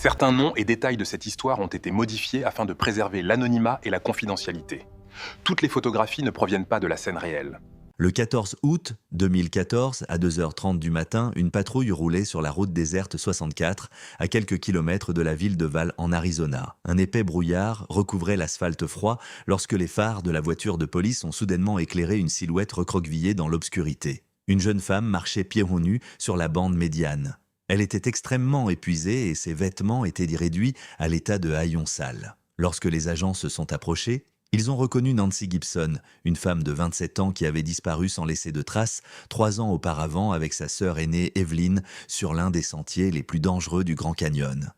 Certains noms et détails de cette histoire ont été modifiés afin de préserver l'anonymat et la confidentialité. Toutes les photographies ne proviennent pas de la scène réelle. Le 14 août 2014, à 2h30 du matin, une patrouille roulait sur la route déserte 64, à quelques kilomètres de la ville de Val en Arizona. Un épais brouillard recouvrait l'asphalte froid lorsque les phares de la voiture de police ont soudainement éclairé une silhouette recroquevillée dans l'obscurité. Une jeune femme marchait pieds nus sur la bande médiane. Elle était extrêmement épuisée et ses vêtements étaient réduits à l'état de haillons sales. Lorsque les agents se sont approchés, ils ont reconnu Nancy Gibson, une femme de 27 ans qui avait disparu sans laisser de traces 3 ans auparavant avec sa sœur aînée Evelyn sur l'un des sentiers les plus dangereux du Grand Canyon.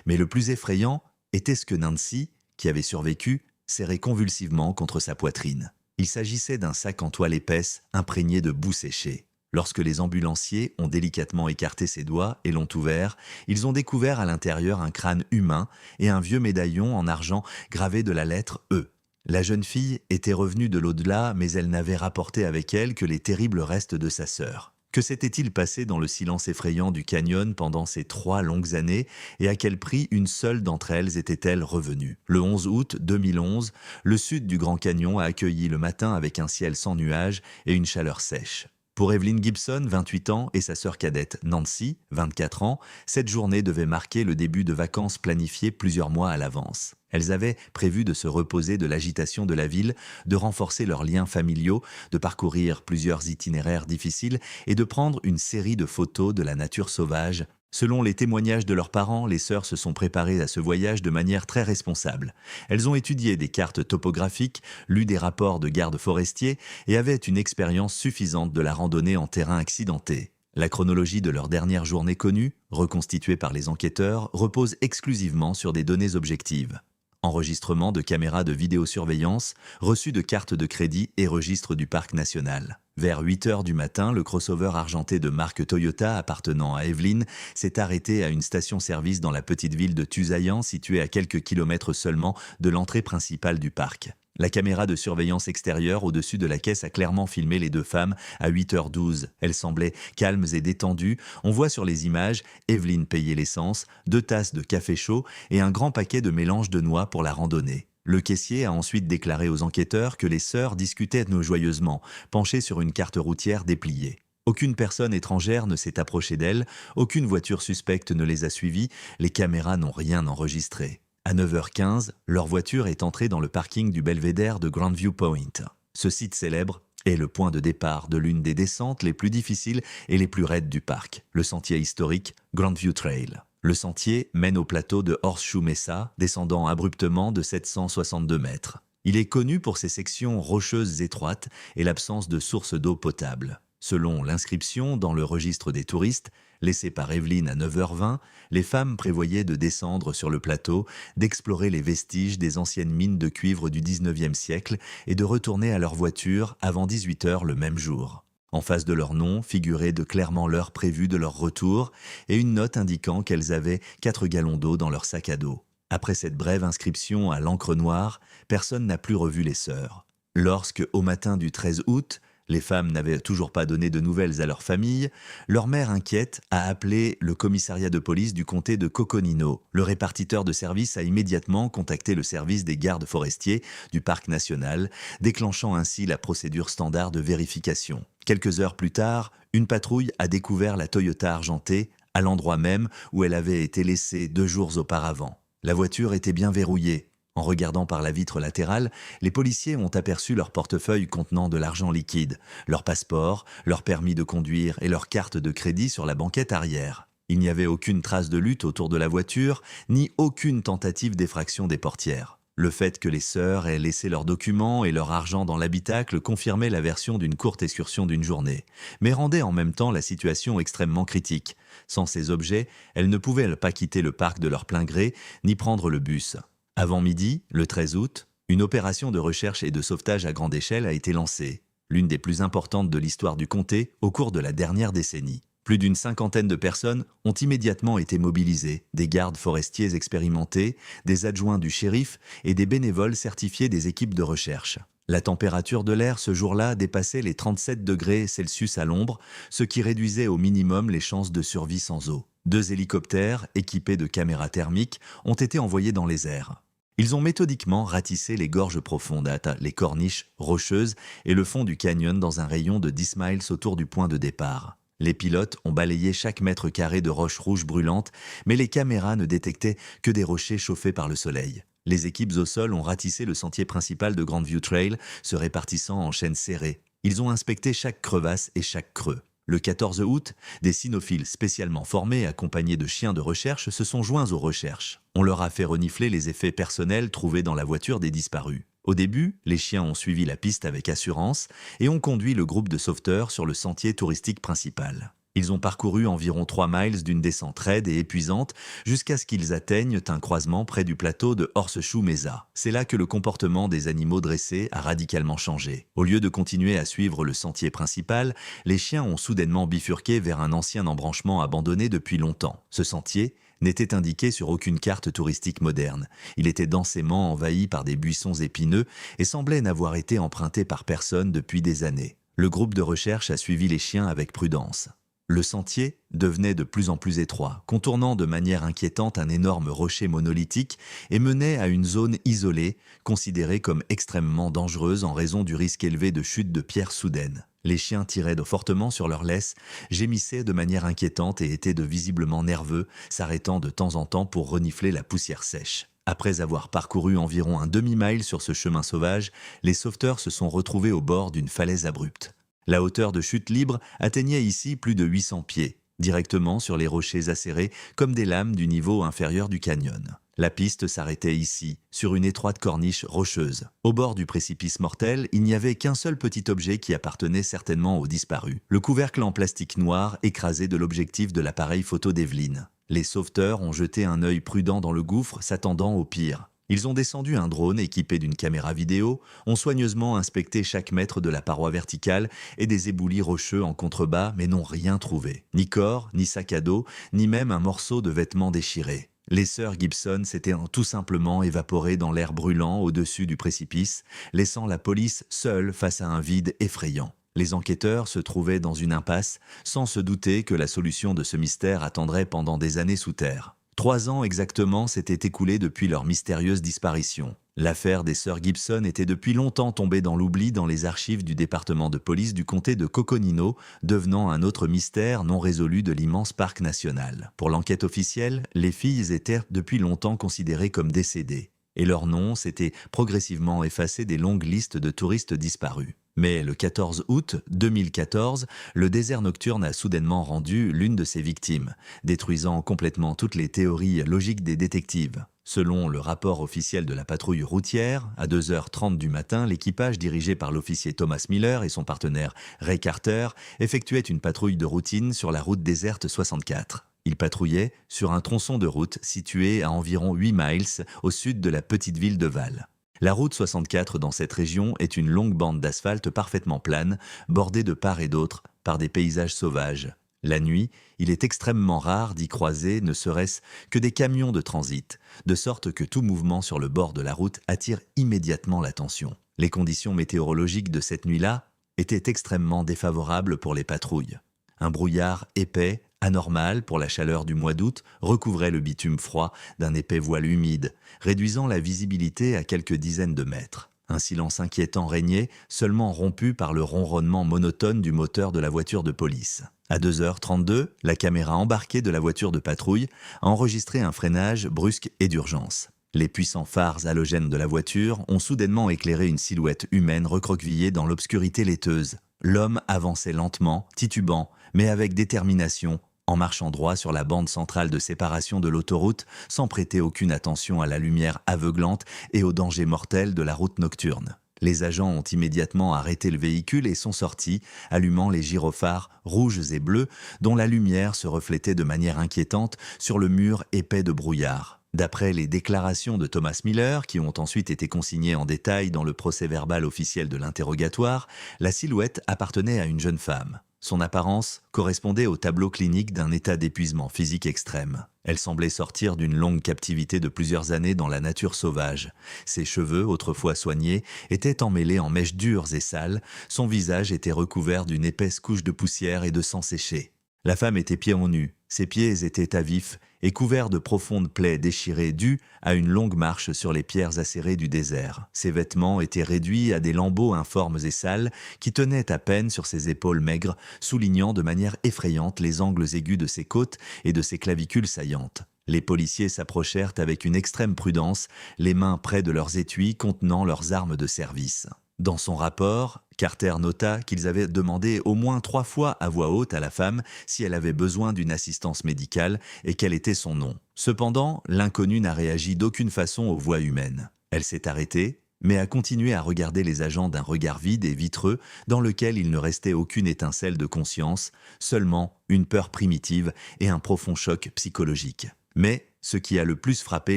Mais le plus effrayant était ce que Nancy, qui avait survécu, serrait convulsivement contre sa poitrine. Il s'agissait d'un sac en toile épaisse imprégné de boue séchée. Lorsque les ambulanciers ont délicatement écarté ses doigts et l'ont ouvert, ils ont découvert à l'intérieur un crâne humain et un vieux médaillon en argent gravé de la lettre E. La jeune fille était revenue de l'au-delà, mais elle n'avait rapporté avec elle que les terribles restes de sa sœur. Que s'était-il passé dans le silence effrayant du canyon pendant ces 3 longues années et à quel prix une seule d'entre elles était-elle revenue? Le 11 août 2011, le sud du Grand Canyon a accueilli le matin avec un ciel sans nuages et une chaleur sèche. Pour Evelyn Gibson, 28 ans, et sa sœur cadette Nancy, 24 ans, cette journée devait marquer le début de vacances planifiées plusieurs mois à l'avance. Elles avaient prévu de se reposer de l'agitation de la ville, de renforcer leurs liens familiaux, de parcourir plusieurs itinéraires difficiles et de prendre une série de photos de la nature sauvage. Selon les témoignages de leurs parents, les sœurs se sont préparées à ce voyage de manière très responsable. Elles ont étudié des cartes topographiques, lu des rapports de gardes forestiers et avaient une expérience suffisante de la randonnée en terrain accidenté. La chronologie de leur dernière journée connue, reconstituée par les enquêteurs, repose exclusivement sur des données objectives. Enregistrement de caméras de vidéosurveillance, reçu de cartes de crédit et registre du parc national. Vers 8 heures du matin, le crossover argenté de marque Toyota appartenant à Evelyn s'est arrêté à une station-service dans la petite ville de Tusayan, située à quelques kilomètres seulement de l'entrée principale du parc. La caméra de surveillance extérieure au-dessus de la caisse a clairement filmé les 2 femmes à 8h12. Elles semblaient calmes et détendues. On voit sur les images Evelyn payer l'essence, 2 tasses de café chaud et un grand paquet de mélange de noix pour la randonnée. Le caissier a ensuite déclaré aux enquêteurs que les sœurs discutaient joyeusement, penchées sur une carte routière dépliée. Aucune personne étrangère ne s'est approchée d'elles, aucune voiture suspecte ne les a suivies, les caméras n'ont rien enregistré. À 9h15, leur voiture est entrée dans le parking du belvédère de Grandview Point. Ce site célèbre est le point de départ de l'une des descentes les plus difficiles et les plus raides du parc, le sentier historique Grandview Trail. Le sentier mène au plateau de Horseshoe Mesa, descendant abruptement de 762 mètres. Il est connu pour ses sections rocheuses étroites et l'absence de sources d'eau potable. Selon l'inscription dans le registre des touristes, laissée par Evelyn à 9h20, les femmes prévoyaient de descendre sur le plateau, d'explorer les vestiges des anciennes mines de cuivre du 19e siècle et de retourner à leur voiture avant 18h le même jour. En face de leur nom figurait clairement l'heure prévue de leur retour et une note indiquant qu'elles avaient 4 gallons d'eau dans leur sac à dos. Après cette brève inscription à l'encre noire, personne n'a plus revu les sœurs. Lorsque, au matin du 13 août, les femmes n'avaient toujours pas donné de nouvelles à leur famille, leur mère inquiète a appelé le commissariat de police du comté de Coconino. Le répartiteur de service a immédiatement contacté le service des gardes forestiers du parc national, déclenchant ainsi la procédure standard de vérification. Quelques heures plus tard, une patrouille a découvert la Toyota argentée à l'endroit même où elle avait été laissée 2 jours auparavant. La voiture était bien verrouillée. En regardant par la vitre latérale, les policiers ont aperçu leur portefeuille contenant de l'argent liquide, leur passeport, leur permis de conduire et leur carte de crédit sur la banquette arrière. Il n'y avait aucune trace de lutte autour de la voiture, ni aucune tentative d'effraction des portières. Le fait que les sœurs aient laissé leurs documents et leur argent dans l'habitacle confirmait la version d'une courte excursion d'une journée, mais rendait en même temps la situation extrêmement critique. Sans ces objets, elles ne pouvaient pas quitter le parc de leur plein gré, ni prendre le bus. Avant midi, le 13 août, une opération de recherche et de sauvetage à grande échelle a été lancée, l'une des plus importantes de l'histoire du comté au cours de la dernière décennie. Plus d'une 50aine de personnes ont immédiatement été mobilisées, des gardes forestiers expérimentés, des adjoints du shérif et des bénévoles certifiés des équipes de recherche. La température de l'air ce jour-là dépassait les 37 degrés Celsius à l'ombre, ce qui réduisait au minimum les chances de survie sans eau. 2 hélicoptères, équipés de caméras thermiques, ont été envoyés dans les airs. Ils ont méthodiquement ratissé les gorges profondes, les corniches rocheuses et le fond du canyon dans un rayon de 10 miles autour du point de départ. Les pilotes ont balayé chaque mètre carré de roches rouges brûlantes, mais les caméras ne détectaient que des rochers chauffés par le soleil. Les équipes au sol ont ratissé le sentier principal de Grandview Trail, se répartissant en chaînes serrées. Ils ont inspecté chaque crevasse et chaque creux. Le 14 août, des cynophiles spécialement formés, accompagnés de chiens de recherche, se sont joints aux recherches. On leur a fait renifler les effets personnels trouvés dans la voiture des disparus. Au début, les chiens ont suivi la piste avec assurance et ont conduit le groupe de sauveteurs sur le sentier touristique principal. Ils ont parcouru environ 3 miles d'une descente raide et épuisante jusqu'à ce qu'ils atteignent un croisement près du plateau de Horseshoe Mesa. C'est là que le comportement des animaux dressés a radicalement changé. Au lieu de continuer à suivre le sentier principal, les chiens ont soudainement bifurqué vers un ancien embranchement abandonné depuis longtemps. Ce sentier n'était indiqué sur aucune carte touristique moderne. Il était densément envahi par des buissons épineux et semblait n'avoir été emprunté par personne depuis des années. Le groupe de recherche a suivi les chiens avec prudence. Le sentier devenait de plus en plus étroit, contournant de manière inquiétante un énorme rocher monolithique et menait à une zone isolée, considérée comme extrêmement dangereuse en raison du risque élevé de chute de pierres soudaines. Les chiens tiraient fortement sur leurs laisses, gémissaient de manière inquiétante et étaient visiblement nerveux, s'arrêtant de temps en temps pour renifler la poussière sèche. Après avoir parcouru environ un demi-mile sur ce chemin sauvage, les sauveteurs se sont retrouvés au bord d'une falaise abrupte. La hauteur de chute libre atteignait ici plus de 800 pieds, directement sur les rochers acérés comme des lames du niveau inférieur du canyon. La piste s'arrêtait ici, sur une étroite corniche rocheuse. Au bord du précipice mortel, il n'y avait qu'un seul petit objet qui appartenait certainement aux disparus. Le couvercle en plastique noir écrasé de l'objectif de l'appareil photo d'Evelyn. Les sauveteurs ont jeté un œil prudent dans le gouffre, s'attendant au pire. Ils ont descendu un drone équipé d'une caméra vidéo, ont soigneusement inspecté chaque mètre de la paroi verticale et des éboulis rocheux en contrebas, mais n'ont rien trouvé. Ni corps, ni sac à dos, ni même un morceau de vêtement déchiré. Les sœurs Gibson s'étaient tout simplement évaporées dans l'air brûlant au-dessus du précipice, laissant la police seule face à un vide effrayant. Les enquêteurs se trouvaient dans une impasse, sans se douter que la solution de ce mystère attendrait pendant des années sous terre. 3 ans exactement s'étaient écoulés depuis leur mystérieuse disparition. L'affaire des sœurs Gibson était depuis longtemps tombée dans l'oubli dans les archives du département de police du comté de Coconino, devenant un autre mystère non résolu de l'immense parc national. Pour l'enquête officielle, les filles étaient depuis longtemps considérées comme décédées, et leurs noms s'étaient progressivement effacés des longues listes de touristes disparus. Mais le 14 août 2014, le désert nocturne a soudainement rendu l'une de ses victimes, détruisant complètement toutes les théories logiques des détectives. Selon le rapport officiel de la patrouille routière, à 2h30 du matin, l'équipage dirigé par l'officier Thomas Miller et son partenaire Ray Carter effectuait une patrouille de routine sur la route déserte 64. Ils patrouillaient sur un tronçon de route situé à environ 8 miles au sud de la petite ville de Val. La route 64 dans cette région est une longue bande d'asphalte parfaitement plane, bordée de part et d'autre par des paysages sauvages. La nuit, il est extrêmement rare d'y croiser ne serait-ce que des camions de transit, de sorte que tout mouvement sur le bord de la route attire immédiatement l'attention. Les conditions météorologiques de cette nuit-là étaient extrêmement défavorables pour les patrouilles. Un brouillard épais, anormal pour la chaleur du mois d'août, recouvrait le bitume froid d'un épais voile humide, réduisant la visibilité à quelques dizaines de mètres. Un silence inquiétant régnait, seulement rompu par le ronronnement monotone du moteur de la voiture de police. À 2h32, la caméra embarquée de la voiture de patrouille a enregistré un freinage brusque et d'urgence. Les puissants phares halogènes de la voiture ont soudainement éclairé une silhouette humaine recroquevillée dans l'obscurité laiteuse. L'homme avançait lentement, titubant, mais avec détermination, en marchant droit sur la bande centrale de séparation de l'autoroute, sans prêter aucune attention à la lumière aveuglante et aux dangers mortels de la route nocturne. Les agents ont immédiatement arrêté le véhicule et sont sortis, allumant les gyrophares rouges et bleus, dont la lumière se reflétait de manière inquiétante sur le mur épais de brouillard. D'après les déclarations de Thomas Miller, qui ont ensuite été consignées en détail dans le procès-verbal officiel de l'interrogatoire, la silhouette appartenait à une jeune femme. Son apparence correspondait au tableau clinique d'un état d'épuisement physique extrême. Elle semblait sortir d'une longue captivité de plusieurs années dans la nature sauvage. Ses cheveux, autrefois soignés, étaient emmêlés en mèches dures et sales. Son visage était recouvert d'une épaisse couche de poussière et de sang séché. La femme était pieds en nu, ses pieds étaient à vif et couverts de profondes plaies déchirées dues à une longue marche sur les pierres acérées du désert. Ses vêtements étaient réduits à des lambeaux informes et sales qui tenaient à peine sur ses épaules maigres, soulignant de manière effrayante les angles aigus de ses côtes et de ses clavicules saillantes. Les policiers s'approchèrent avec une extrême prudence, les mains près de leurs étuis contenant leurs armes de service. Dans son rapport, Carter nota qu'ils avaient demandé au moins 3 fois à voix haute à la femme si elle avait besoin d'une assistance médicale et quel était son nom. Cependant, l'inconnue n'a réagi d'aucune façon aux voix humaines. Elle s'est arrêtée, mais a continué à regarder les agents d'un regard vide et vitreux dans lequel il ne restait aucune étincelle de conscience, seulement une peur primitive et un profond choc psychologique. Mais ce qui a le plus frappé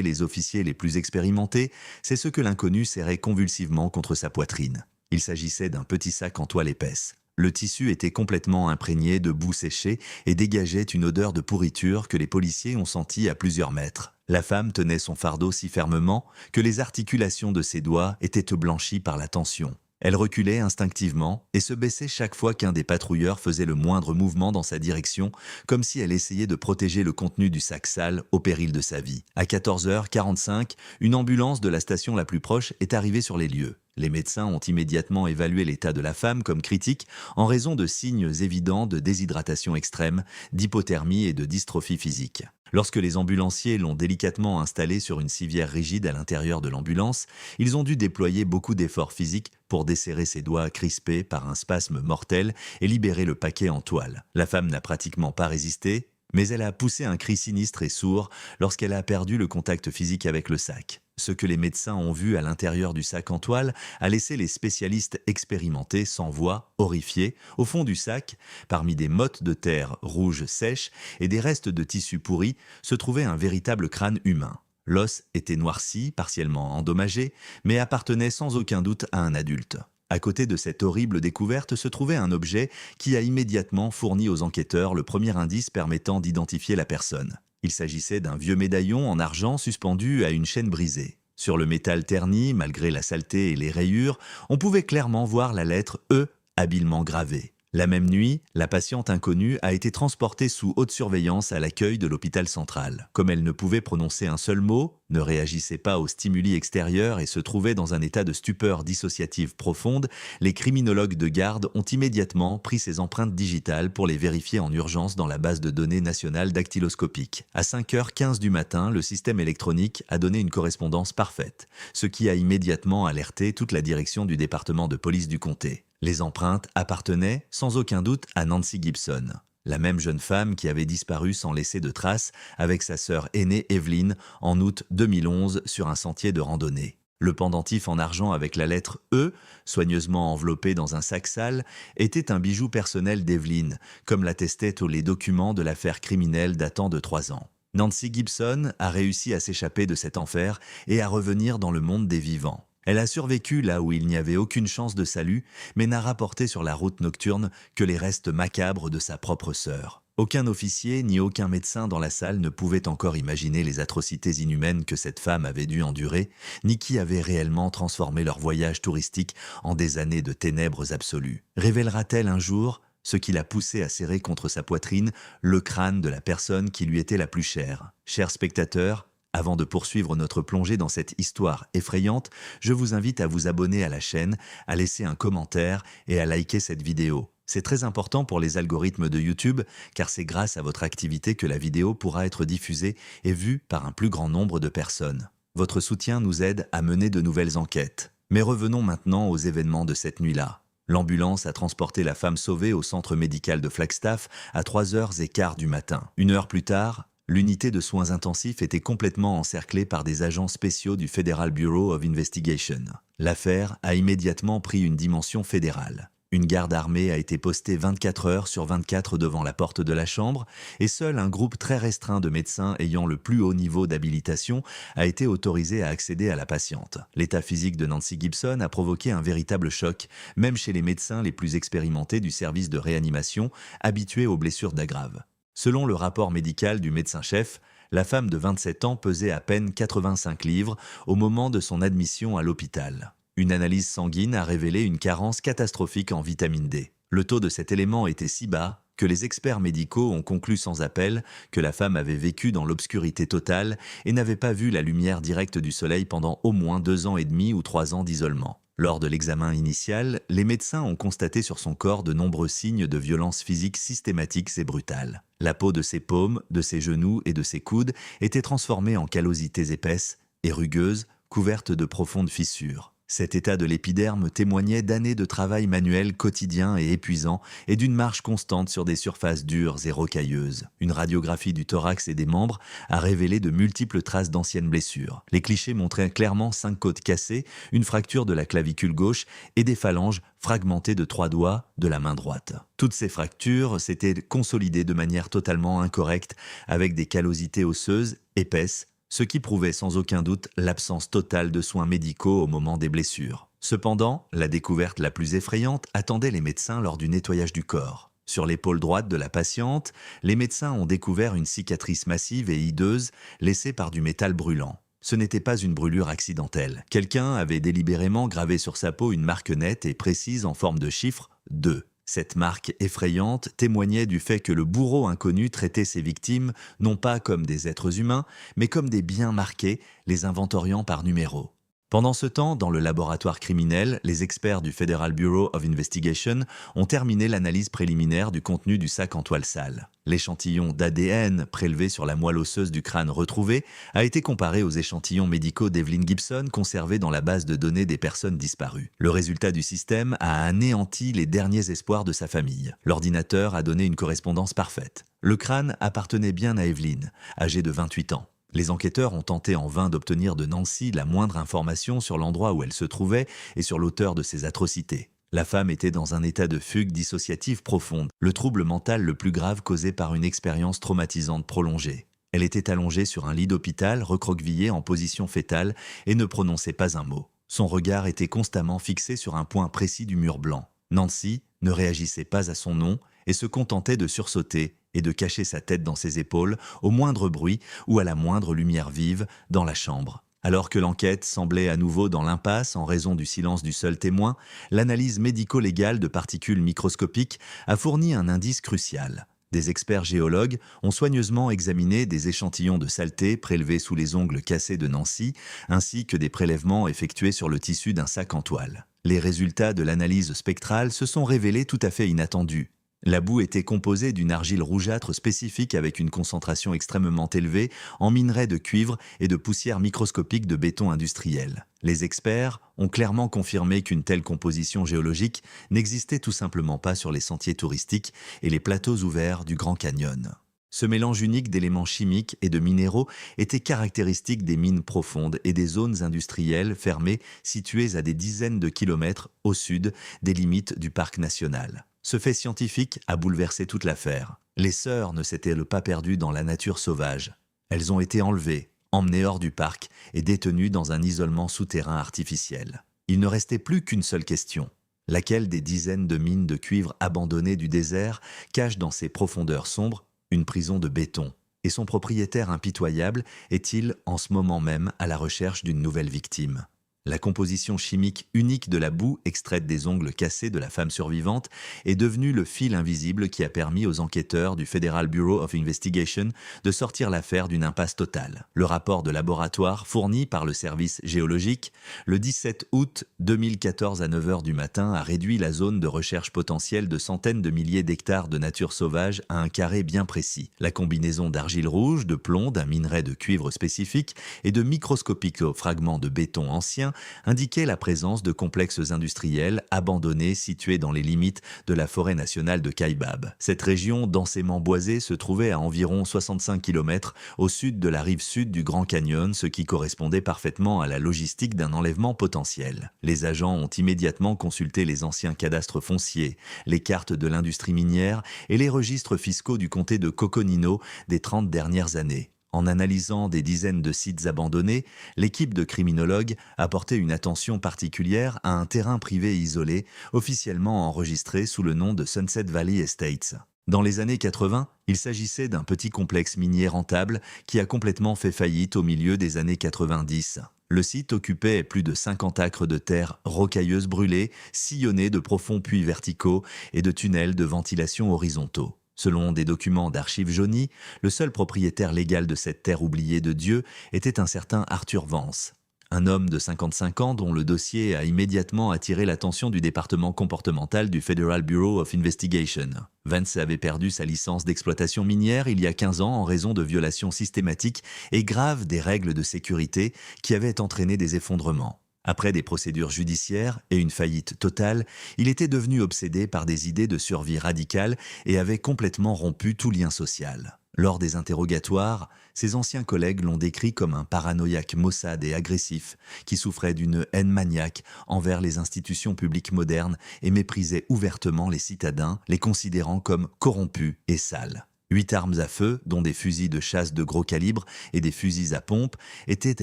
les officiers les plus expérimentés, c'est ce que l'inconnu serrait convulsivement contre sa poitrine. Il s'agissait d'un petit sac en toile épaisse. Le tissu était complètement imprégné de boue séchée et dégageait une odeur de pourriture que les policiers ont sentie à plusieurs mètres. La femme tenait son fardeau si fermement que les articulations de ses doigts étaient blanchies par la tension. Elle reculait instinctivement et se baissait chaque fois qu'un des patrouilleurs faisait le moindre mouvement dans sa direction, comme si elle essayait de protéger le contenu du sac sale au péril de sa vie. À 14h45, une ambulance de la station la plus proche est arrivée sur les lieux. Les médecins ont immédiatement évalué l'état de la femme comme critique en raison de signes évidents de déshydratation extrême, d'hypothermie et de dystrophie physique. Lorsque les ambulanciers l'ont délicatement installée sur une civière rigide à l'intérieur de l'ambulance, ils ont dû déployer beaucoup d'efforts physiques pour desserrer ses doigts crispés par un spasme mortel et libérer le paquet en toile. La femme n'a pratiquement pas résisté, mais elle a poussé un cri sinistre et sourd lorsqu'elle a perdu le contact physique avec le sac. Ce que les médecins ont vu à l'intérieur du sac en toile a laissé les spécialistes expérimentés sans voix, horrifiés. Au fond du sac, parmi des mottes de terre rouges sèches et des restes de tissus pourris, se trouvait un véritable crâne humain. L'os était noirci, partiellement endommagé, mais appartenait sans aucun doute à un adulte. À côté de cette horrible découverte se trouvait un objet qui a immédiatement fourni aux enquêteurs le premier indice permettant d'identifier la personne. Il s'agissait d'un vieux médaillon en argent suspendu à une chaîne brisée. Sur le métal terni, malgré la saleté et les rayures, on pouvait clairement voir la lettre E habilement gravée. La même nuit, la patiente inconnue a été transportée sous haute surveillance à l'accueil de l'hôpital central. Comme elle ne pouvait prononcer un seul mot, ne réagissait pas aux stimuli extérieurs et se trouvait dans un état de stupeur dissociative profonde, les criminologues de garde ont immédiatement pris ses empreintes digitales pour les vérifier en urgence dans la base de données nationale dactyloscopique. À 5h15 du matin, le système électronique a donné une correspondance parfaite, ce qui a immédiatement alerté toute la direction du département de police du comté. Les empreintes appartenaient, sans aucun doute, à Nancy Gibson, la même jeune femme qui avait disparu sans laisser de traces avec sa sœur aînée Evelyn en août 2011 sur un sentier de randonnée. Le pendentif en argent avec la lettre E, soigneusement enveloppé dans un sac sale, était un bijou personnel d'Evelyn, comme l'attestaient les documents de l'affaire criminelle datant de 3 ans. Nancy Gibson a réussi à s'échapper de cet enfer et à revenir dans le monde des vivants. Elle a survécu là où il n'y avait aucune chance de salut, mais n'a rapporté sur la route nocturne que les restes macabres de sa propre sœur. Aucun officier ni aucun médecin dans la salle ne pouvait encore imaginer les atrocités inhumaines que cette femme avait dû endurer, ni qui avait réellement transformé leur voyage touristique en des années de ténèbres absolues. Révélera-t-elle un jour ce qui l'a poussé à serrer contre sa poitrine le crâne de la personne qui lui était la plus chère? Chers spectateurs, avant de poursuivre notre plongée dans cette histoire effrayante, je vous invite à vous abonner à la chaîne, à laisser un commentaire et à liker cette vidéo. C'est très important pour les algorithmes de YouTube, car c'est grâce à votre activité que la vidéo pourra être diffusée et vue par un plus grand nombre de personnes. Votre soutien nous aide à mener de nouvelles enquêtes. Mais revenons maintenant aux événements de cette nuit-là. L'ambulance a transporté la femme sauvée au centre médical de Flagstaff à 3h15 du matin. 1 heure plus tard, l'unité de soins intensifs était complètement encerclée par des agents spéciaux du Federal Bureau of Investigation. L'affaire a immédiatement pris une dimension fédérale. Une garde armée a été postée 24 heures sur 24 devant la porte de la chambre et seul un groupe très restreint de médecins ayant le plus haut niveau d'habilitation a été autorisé à accéder à la patiente. L'état physique de Nancy Gibson a provoqué un véritable choc, même chez les médecins les plus expérimentés du service de réanimation, habitués aux blessures d'aggrave. Selon le rapport médical du médecin-chef, la femme de 27 ans pesait à peine 85 livres au moment de son admission à l'hôpital. Une analyse sanguine a révélé une carence catastrophique en vitamine D. Le taux de cet élément était si bas que les experts médicaux ont conclu sans appel que la femme avait vécu dans l'obscurité totale et n'avait pas vu la lumière directe du soleil pendant au moins 2 ans et demi ou 3 ans d'isolement. Lors de l'examen initial, les médecins ont constaté sur son corps de nombreux signes de violence physique systématiques et brutales. La peau de ses paumes, de ses genoux et de ses coudes était transformée en callosités épaisses et rugueuses, couvertes de profondes fissures. Cet état de l'épiderme témoignait d'années de travail manuel quotidien et épuisant et d'une marche constante sur des surfaces dures et rocailleuses. Une radiographie du thorax et des membres a révélé de multiples traces d'anciennes blessures. Les clichés montraient clairement 5 côtes cassées, une fracture de la clavicule gauche et des phalanges fragmentées de 3 doigts de la main droite. Toutes ces fractures s'étaient consolidées de manière totalement incorrecte avec des callosités osseuses épaisses, ce qui prouvait sans aucun doute l'absence totale de soins médicaux au moment des blessures. Cependant, la découverte la plus effrayante attendait les médecins lors du nettoyage du corps. Sur l'épaule droite de la patiente, les médecins ont découvert une cicatrice massive et hideuse laissée par du métal brûlant. Ce n'était pas une brûlure accidentelle. Quelqu'un avait délibérément gravé sur sa peau une marque nette et précise en forme de chiffre 2. Cette marque effrayante témoignait du fait que le bourreau inconnu traitait ses victimes non pas comme des êtres humains, mais comme des biens marqués, les inventoriant par numéro. Pendant ce temps, dans le laboratoire criminel, les experts du Federal Bureau of Investigation ont terminé l'analyse préliminaire du contenu du sac en toile sale. L'échantillon d'ADN prélevé sur la moelle osseuse du crâne retrouvé a été comparé aux échantillons médicaux d'Evelyn Gibson conservés dans la base de données des personnes disparues. Le résultat du système a anéanti les derniers espoirs de sa famille. L'ordinateur a donné une correspondance parfaite. Le crâne appartenait bien à Evelyn, âgée de 28 ans. Les enquêteurs ont tenté en vain d'obtenir de Nancy la moindre information sur l'endroit où elle se trouvait et sur l'auteur de ces atrocités. La femme était dans un état de fugue dissociative profonde, le trouble mental le plus grave causé par une expérience traumatisante prolongée. Elle était allongée sur un lit d'hôpital, recroquevillée en position fétale et ne prononçait pas un mot. Son regard était constamment fixé sur un point précis du mur blanc. Nancy ne réagissait pas à son nom et se contentait de sursauter et de cacher sa tête dans ses épaules au moindre bruit ou à la moindre lumière vive dans la chambre. Alors que l'enquête semblait à nouveau dans l'impasse en raison du silence du seul témoin, l'analyse médico-légale de particules microscopiques a fourni un indice crucial. Des experts géologues ont soigneusement examiné des échantillons de saleté prélevés sous les ongles cassés de Nancy, ainsi que des prélèvements effectués sur le tissu d'un sac en toile. Les résultats de l'analyse spectrale se sont révélés tout à fait inattendus. La boue était composée d'une argile rougeâtre spécifique avec une concentration extrêmement élevée en minerais de cuivre et de poussière microscopique de béton industriel. Les experts ont clairement confirmé qu'une telle composition géologique n'existait tout simplement pas sur les sentiers touristiques et les plateaux ouverts du Grand Canyon. Ce mélange unique d'éléments chimiques et de minéraux était caractéristique des mines profondes et des zones industrielles fermées situées à des dizaines de kilomètres au sud des limites du parc national. Ce fait scientifique a bouleversé toute l'affaire. Les sœurs ne s'étaient pas perdues dans la nature sauvage. Elles ont été enlevées, emmenées hors du parc et détenues dans un isolement souterrain artificiel. Il ne restait plus qu'une seule question. Laquelle des dizaines de mines de cuivre abandonnées du désert cache dans ses profondeurs sombres une prison de béton? Et son propriétaire impitoyable est-il en ce moment même à la recherche d'une nouvelle victime? La composition chimique unique de la boue extraite des ongles cassés de la femme survivante est devenue le fil invisible qui a permis aux enquêteurs du Federal Bureau of Investigation de sortir l'affaire d'une impasse totale. Le rapport de laboratoire fourni par le service géologique le 17 août 2014 à 9 h du matin a réduit la zone de recherche potentielle de centaines de milliers d'hectares de nature sauvage à un carré bien précis. La combinaison d'argile rouge, de plomb, d'un minerai de cuivre spécifique et de microscopiques fragments de béton ancien indiquait la présence de complexes industriels abandonnés situés dans les limites de la forêt nationale de Kaibab. Cette région densément boisée se trouvait à environ 65 km au sud de la rive sud du Grand Canyon, ce qui correspondait parfaitement à la logistique d'un enlèvement potentiel. Les agents ont immédiatement consulté les anciens cadastres fonciers, les cartes de l'industrie minière et les registres fiscaux du comté de Coconino des 30 dernières années. En analysant des dizaines de sites abandonnés, l'équipe de criminologues a porté une attention particulière à un terrain privé isolé, officiellement enregistré sous le nom de Sunset Valley Estates. Dans les années 80, il s'agissait d'un petit complexe minier rentable qui a complètement fait faillite au milieu des années 90. Le site occupait plus de 50 acres de terre rocailleuse brûlée, sillonnée de profonds puits verticaux et de tunnels de ventilation horizontaux. Selon des documents d'archives jaunies, le seul propriétaire légal de cette terre oubliée de Dieu était un certain Arthur Vance. Un homme de 55 ans dont le dossier a immédiatement attiré l'attention du département comportemental du Federal Bureau of Investigation. Vance avait perdu sa licence d'exploitation minière il y a 15 ans en raison de violations systématiques et graves des règles de sécurité qui avaient entraîné des effondrements. Après des procédures judiciaires et une faillite totale, il était devenu obsédé par des idées de survie radicale et avait complètement rompu tout lien social. Lors des interrogatoires, ses anciens collègues l'ont décrit comme un paranoïaque maussade et agressif qui souffrait d'une haine maniaque envers les institutions publiques modernes et méprisait ouvertement les citadins, les considérant comme corrompus et sales. 8 armes à feu, dont des fusils de chasse de gros calibre et des fusils à pompe, étaient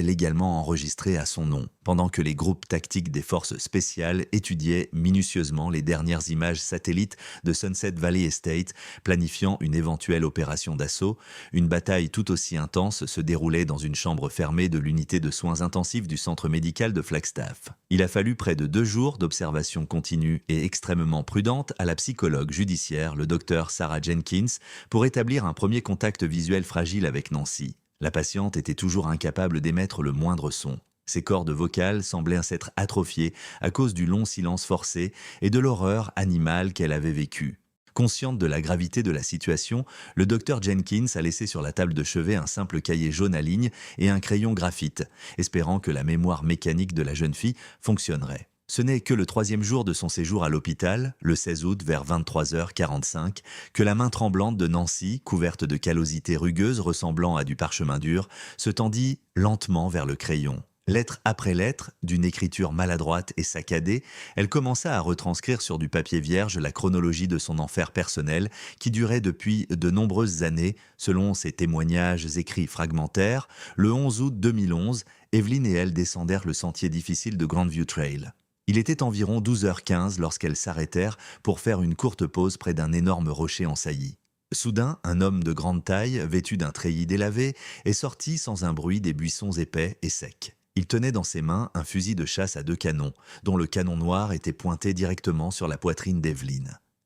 légalement enregistrés à son nom, pendant que les groupes tactiques des forces spéciales étudiaient minutieusement les dernières images satellites de Sunset Valley Estate, planifiant une éventuelle opération d'assaut. Une bataille tout aussi intense se déroulait dans une chambre fermée de l'unité de soins intensifs du centre médical de Flagstaff. Il a fallu près de 2 jours d'observation continue et extrêmement prudente à la psychologue judiciaire, le docteur Sarah Jenkins, pour établir un premier contact visuel fragile avec Nancy. La patiente était toujours incapable d'émettre le moindre son. Ses cordes vocales semblaient s'être atrophiées à cause du long silence forcé et de l'horreur animale qu'elle avait vécue. Consciente de la gravité de la situation, le docteur Jenkins a laissé sur la table de chevet un simple cahier jaune à lignes et un crayon graphite, espérant que la mémoire mécanique de la jeune fille fonctionnerait. Ce n'est que le 3e jour de son séjour à l'hôpital, le 16 août vers 23h45, que la main tremblante de Nancy, couverte de callosités rugueuses ressemblant à du parchemin dur, se tendit lentement vers le crayon. Lettre après lettre, d'une écriture maladroite et saccadée, elle commença à retranscrire sur du papier vierge la chronologie de son enfer personnel qui durait depuis de nombreuses années. Selon ses témoignages écrits fragmentaires, le 11 août 2011, Evelyn et elle descendèrent le sentier difficile de Grandview Trail. Il était environ 12h15 lorsqu'elles s'arrêtèrent pour faire une courte pause près d'un énorme rocher en saillie. Soudain, un homme de grande taille, vêtu d'un treillis délavé, est sorti sans un bruit des buissons épais et secs. Il tenait dans ses mains un fusil de chasse à 2 canons, dont le canon noir était pointé directement sur la poitrine d'Evelyn.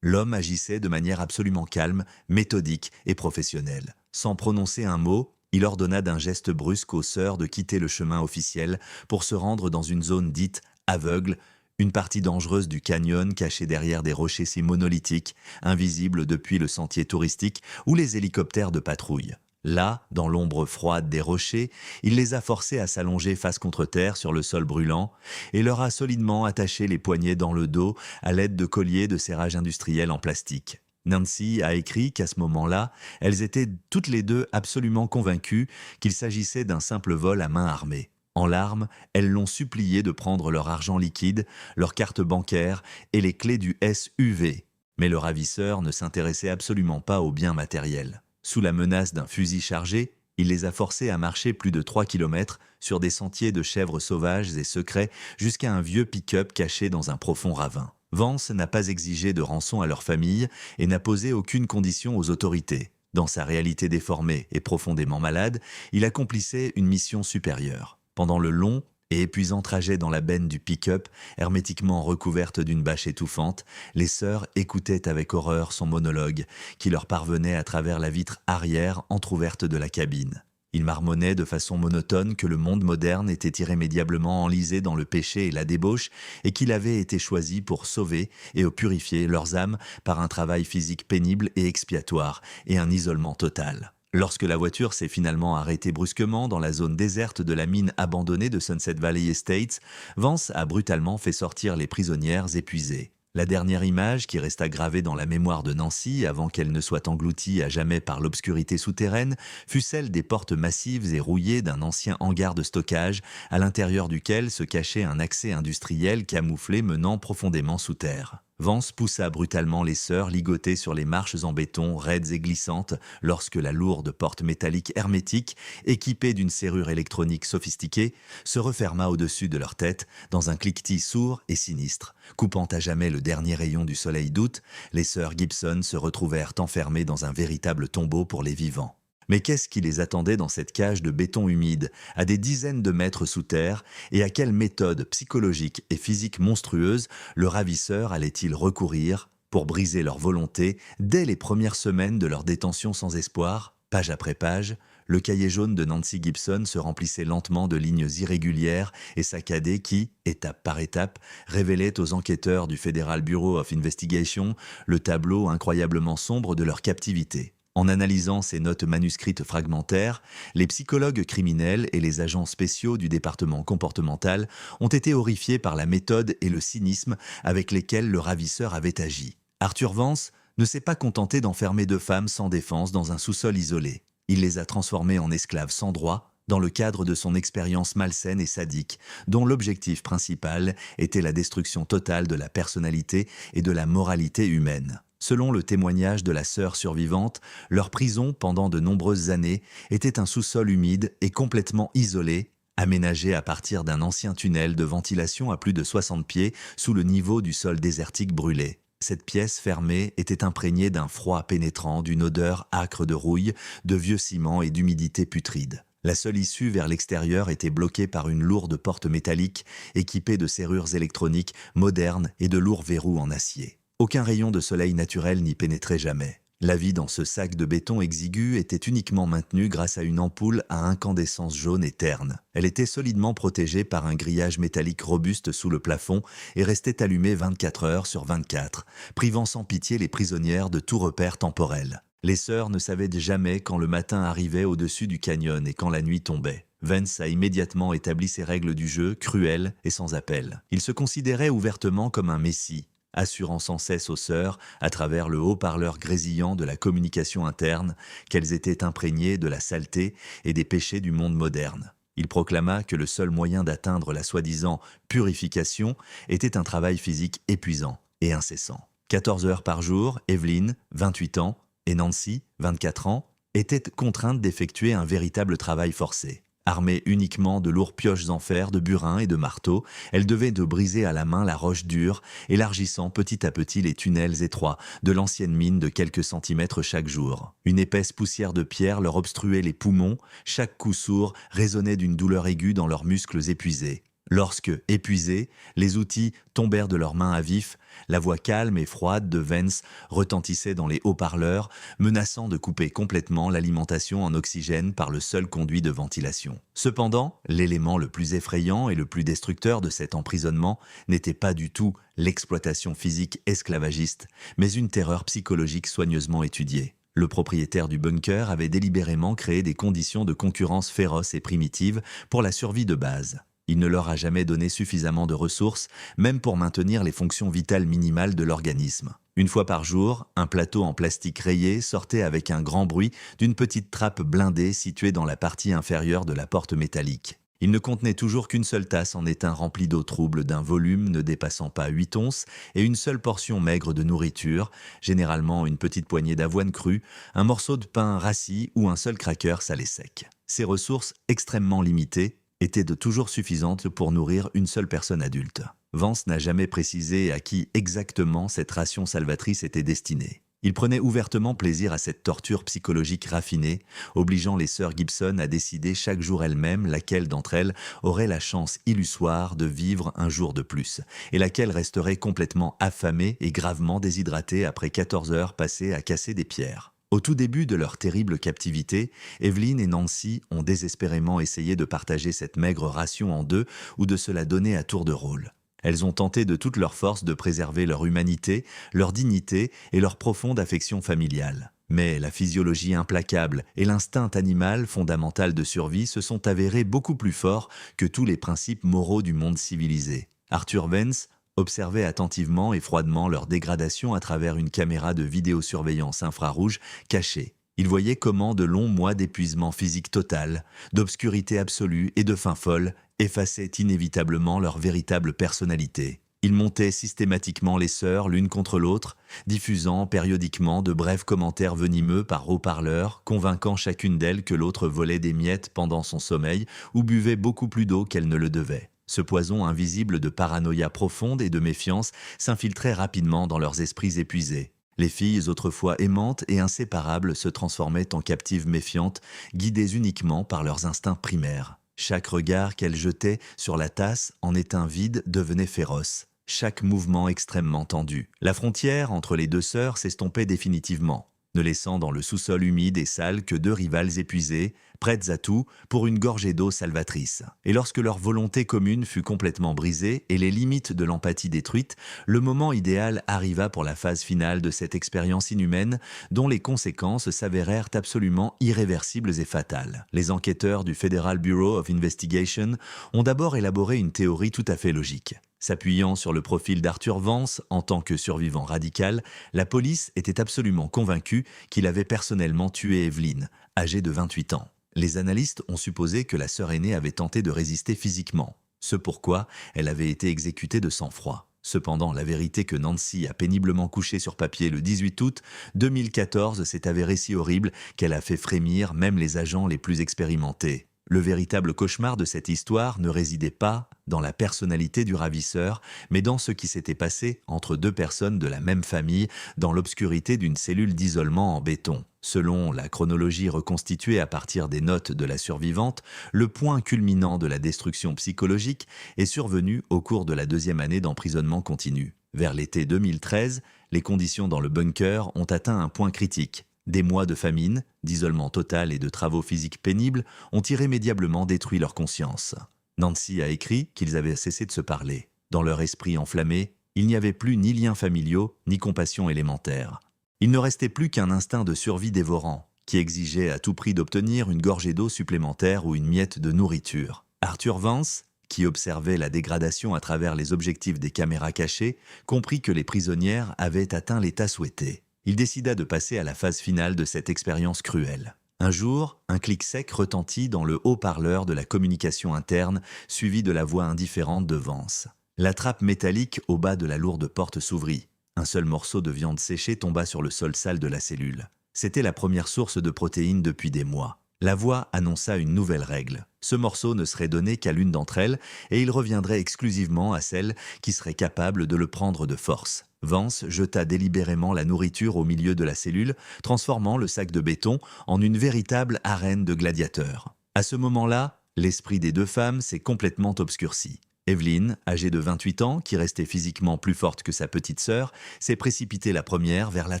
L'homme agissait de manière absolument calme, méthodique et professionnelle. Sans prononcer un mot, il ordonna d'un geste brusque aux sœurs de quitter le chemin officiel pour se rendre dans une zone dite aveugle, une partie dangereuse du canyon cachée derrière des rochers si monolithiques, invisibles depuis le sentier touristique ou les hélicoptères de patrouille. Là, dans l'ombre froide des rochers, il les a forcés à s'allonger face contre terre sur le sol brûlant et leur a solidement attaché les poignets dans le dos à l'aide de colliers de serrage industriel en plastique. Nancy a écrit qu'à ce moment-là, elles étaient toutes les deux absolument convaincues qu'il s'agissait d'un simple vol à main armée. En larmes, elles l'ont supplié de prendre leur argent liquide, leur carte bancaire et les clés du SUV. Mais le ravisseur ne s'intéressait absolument pas aux biens matériels. Sous la menace d'un fusil chargé, il les a forcés à marcher plus de 3 kilomètres sur des sentiers de chèvres sauvages et secrets jusqu'à un vieux pick-up caché dans un profond ravin. Vance n'a pas exigé de rançon à leur famille et n'a posé aucune condition aux autorités. Dans sa réalité déformée et profondément malade, il accomplissait une mission supérieure. Pendant le long et épuisant trajet dans la benne du pick-up, hermétiquement recouverte d'une bâche étouffante, les sœurs écoutaient avec horreur son monologue qui leur parvenait à travers la vitre arrière entr'ouverte de la cabine. Il marmonnait de façon monotone que le monde moderne était irrémédiablement enlisé dans le péché et la débauche et qu'il avait été choisi pour sauver et purifier leurs âmes par un travail physique pénible et expiatoire et un isolement total. Lorsque la voiture s'est finalement arrêtée brusquement dans la zone déserte de la mine abandonnée de Sunset Valley Estates, Vance a brutalement fait sortir les prisonnières épuisées. La dernière image qui resta gravée dans la mémoire de Nancy avant qu'elle ne soit engloutie à jamais par l'obscurité souterraine fut celle des portes massives et rouillées d'un ancien hangar de stockage à l'intérieur duquel se cachait un accès industriel camouflé menant profondément sous terre. Vance poussa brutalement les sœurs ligotées sur les marches en béton raides et glissantes lorsque la lourde porte métallique hermétique, équipée d'une serrure électronique sophistiquée, se referma au-dessus de leur tête dans un cliquetis sourd et sinistre. Coupant à jamais le dernier rayon du soleil d'août, les sœurs Gibson se retrouvèrent enfermées dans un véritable tombeau pour les vivants. Mais qu'est-ce qui les attendait dans cette cage de béton humide, à des dizaines de mètres sous terre, et à quelle méthode psychologique et physique monstrueuse le ravisseur allait-il recourir pour briser leur volonté dès les premières semaines de leur détention sans espoir. Page après page, le cahier jaune de Nancy Gibson se remplissait lentement de lignes irrégulières et saccadées qui, étape par étape, révélaient aux enquêteurs du Federal Bureau of Investigation le tableau incroyablement sombre de leur captivité. En analysant ces notes manuscrites fragmentaires, les psychologues criminels et les agents spéciaux du département comportemental ont été horrifiés par la méthode et le cynisme avec lesquels le ravisseur avait agi. Arthur Vance ne s'est pas contenté d'enfermer deux femmes sans défense dans un sous-sol isolé. Il les a transformées en esclaves sans droit dans le cadre de son expérience malsaine et sadique, dont l'objectif principal était la destruction totale de la personnalité et de la moralité humaine. Selon le témoignage de la sœur survivante, leur prison pendant de nombreuses années était un sous-sol humide et complètement isolé, aménagé à partir d'un ancien tunnel de ventilation à plus de 60 pieds sous le niveau du sol désertique brûlé. Cette pièce fermée était imprégnée d'un froid pénétrant, d'une odeur âcre de rouille, de vieux ciment et d'humidité putride. La seule issue vers l'extérieur était bloquée par une lourde porte métallique équipée de serrures électroniques modernes et de lourds verrous en acier. Aucun rayon de soleil naturel n'y pénétrait jamais. La vie dans ce sac de béton exigu était uniquement maintenue grâce à une ampoule à incandescence jaune et terne. Elle était solidement protégée par un grillage métallique robuste sous le plafond et restait allumée 24 heures sur 24, privant sans pitié les prisonnières de tout repère temporel. Les sœurs ne savaient jamais quand le matin arrivait au-dessus du canyon et quand la nuit tombait. Vance a immédiatement établi ses règles du jeu, cruelles et sans appel. Il se considérait ouvertement comme un messie, assurant sans cesse aux sœurs, à travers le haut-parleur grésillant de la communication interne, qu'elles étaient imprégnées de la saleté et des péchés du monde moderne. Il proclama que le seul moyen d'atteindre la soi-disant purification était un travail physique épuisant et incessant. 14 heures par jour, Evelyn, 28 ans, et Nancy, 24 ans, étaient contraintes d'effectuer un véritable travail forcé. Armées uniquement de lourds pioches en fer, de burin et de marteaux, elles devaient de briser à la main la roche dure, élargissant petit à petit les tunnels étroits de l'ancienne mine de quelques centimètres chaque jour. Une épaisse poussière de pierre leur obstruait les poumons, chaque coup sourd résonnait d'une douleur aiguë dans leurs muscles épuisés. Lorsque, épuisés, les outils tombèrent de leurs mains à vif, la voix calme et froide de Vance retentissait dans les haut-parleurs, menaçant de couper complètement l'alimentation en oxygène par le seul conduit de ventilation. Cependant, l'élément le plus effrayant et le plus destructeur de cet emprisonnement n'était pas du tout l'exploitation physique esclavagiste, mais une terreur psychologique soigneusement étudiée. Le propriétaire du bunker avait délibérément créé des conditions de concurrence féroces et primitives pour la survie de base. Il ne leur a jamais donné suffisamment de ressources, même pour maintenir les fonctions vitales minimales de l'organisme. Une fois par jour, un plateau en plastique rayé sortait avec un grand bruit d'une petite trappe blindée située dans la partie inférieure de la porte métallique. Il ne contenait toujours qu'une seule tasse en étain remplie d'eau trouble d'un volume ne dépassant pas 8 onces et une seule portion maigre de nourriture, généralement une petite poignée d'avoine crue, un morceau de pain rassis ou un seul cracker salé sec. Ces ressources extrêmement limitées étaient de toujours suffisantes pour nourrir une seule personne adulte. Vance n'a jamais précisé à qui exactement cette ration salvatrice était destinée. Il prenait ouvertement plaisir à cette torture psychologique raffinée, obligeant les sœurs Gibson à décider chaque jour elles-mêmes laquelle d'entre elles aurait la chance illusoire de vivre un jour de plus, et laquelle resterait complètement affamée et gravement déshydratée après 14 heures passées à casser des pierres. Au tout début de leur terrible captivité, Evelyn et Nancy ont désespérément essayé de partager cette maigre ration en deux ou de se la donner à tour de rôle. Elles ont tenté de toute leur force de préserver leur humanité, leur dignité et leur profonde affection familiale. Mais la physiologie implacable et l'instinct animal fondamental de survie se sont avérés beaucoup plus forts que tous les principes moraux du monde civilisé. Arthur Vance observait attentivement et froidement leur dégradation à travers une caméra de vidéosurveillance infrarouge cachée. Il voyait comment de longs mois d'épuisement physique total, d'obscurité absolue et de faim folle effaçaient inévitablement leur véritable personnalité. Il montait systématiquement les sœurs l'une contre l'autre, diffusant périodiquement de brefs commentaires venimeux par haut-parleur, convainquant chacune d'elles que l'autre volait des miettes pendant son sommeil ou buvait beaucoup plus d'eau qu'elle ne le devait. Ce poison invisible de paranoïa profonde et de méfiance s'infiltrait rapidement dans leurs esprits épuisés. Les filles, autrefois aimantes et inséparables, se transformaient en captives méfiantes, guidées uniquement par leurs instincts primaires. Chaque regard qu'elles jetaient sur la tasse en étain vide devenait féroce. chaque mouvement extrêmement tendu. La frontière entre les deux sœurs s'estompait définitivement, ne laissant dans le sous-sol humide et sale que deux rivales épuisées, prêtes à tout pour une gorgée d'eau salvatrice. Et lorsque leur volonté commune fut complètement brisée et les limites de l'empathie détruites, le moment idéal arriva pour la phase finale de cette expérience inhumaine dont les conséquences s'avérèrent absolument irréversibles et fatales. Les enquêteurs du Federal Bureau of Investigation ont d'abord élaboré une théorie tout à fait logique. S'appuyant sur le profil d'Arthur Vance en tant que survivant radical, la police était absolument convaincue qu'il avait personnellement tué Evelyn, âgée de 28 ans. Les analystes ont supposé que la sœur aînée avait tenté de résister physiquement, ce pourquoi elle avait été exécutée de sang-froid. Cependant, la vérité que Nancy a péniblement couchée sur papier le 18 août 2014 s'est avérée si horrible qu'elle a fait frémir même les agents les plus expérimentés. Le véritable cauchemar de cette histoire ne résidait pas dans la personnalité du ravisseur, mais dans ce qui s'était passé entre deux personnes de la même famille dans l'obscurité d'une cellule d'isolement en béton. Selon la chronologie reconstituée à partir des notes de la survivante, le point culminant de la destruction psychologique est survenu au cours de la 2e année d'emprisonnement continu. Vers l'été 2013, les conditions dans le bunker ont atteint un point critique. Des mois de famine, d'isolement total et de travaux physiques pénibles ont irrémédiablement détruit leur conscience. Nancy a écrit qu'ils avaient cessé de se parler. Dans leur esprit enflammé, il n'y avait plus ni liens familiaux, ni compassion élémentaire. Il ne restait plus qu'un instinct de survie dévorant, qui exigeait à tout prix d'obtenir une gorgée d'eau supplémentaire ou une miette de nourriture. Arthur Vance, qui observait la dégradation à travers les objectifs des caméras cachées, comprit que les prisonnières avaient atteint l'état souhaité. Il décida de passer à la phase finale de cette expérience cruelle. Un jour, un clic sec retentit dans le haut-parleur de la communication interne, suivi de la voix indifférente de Vance. La trappe métallique au bas de la lourde porte s'ouvrit. Un seul morceau de viande séchée tomba sur le sol sale de la cellule. C'était la première source de protéines depuis des mois. La voix annonça une nouvelle règle. Ce morceau ne serait donné qu'à l'une d'entre elles et il reviendrait exclusivement à celle qui serait capable de le prendre de force. Vance jeta délibérément la nourriture au milieu de la cellule, transformant le sac de béton en une véritable arène de gladiateurs. À ce moment-là, l'esprit des deux femmes s'est complètement obscurci. Evelyn, âgée de 28 ans, qui restait physiquement plus forte que sa petite sœur, s'est précipitée la première vers la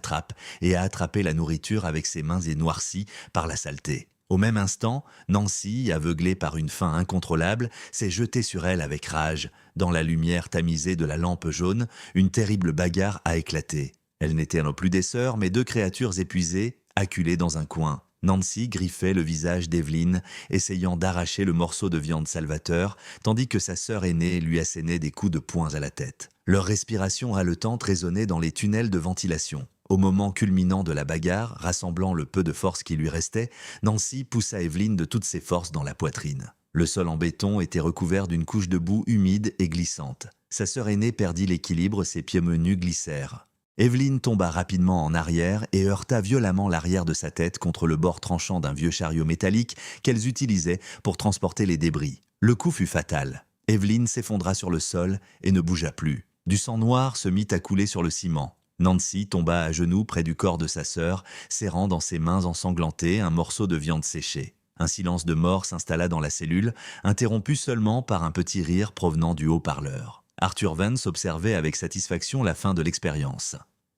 trappe et a attrapé la nourriture avec ses mains et noircie par la saleté. Au même instant, Nancy, aveuglée par une faim incontrôlable, s'est jetée sur elle avec rage. Dans la lumière tamisée de la lampe jaune, une terrible bagarre a éclaté. Elles n'étaient non plus des sœurs, mais deux créatures épuisées, acculées dans un coin. Nancy griffait le visage d'Evelyn, essayant d'arracher le morceau de viande salvateur, tandis que sa sœur aînée lui assénait des coups de poing à la tête. Leur respiration haletante résonnait dans les tunnels de ventilation. Au moment culminant de la bagarre, rassemblant le peu de force qui lui restait, Nancy poussa Evelyn de toutes ses forces dans la poitrine. Le sol en béton était recouvert d'une couche de boue humide et glissante. Sa sœur aînée perdit l'équilibre, ses pieds menus glissèrent. Evelyn tomba rapidement en arrière et heurta violemment l'arrière de sa tête contre le bord tranchant d'un vieux chariot métallique qu'elles utilisaient pour transporter les débris. Le coup fut fatal. Evelyn s'effondra sur le sol et ne bougea plus. Du sang noir se mit à couler sur le ciment. Nancy tomba à genoux près du corps de sa sœur, serrant dans ses mains ensanglantées un morceau de viande séchée. Un silence de mort s'installa dans la cellule, interrompu seulement par un petit rire provenant du haut-parleur. Arthur Vance observait avec satisfaction la fin de l'expérience.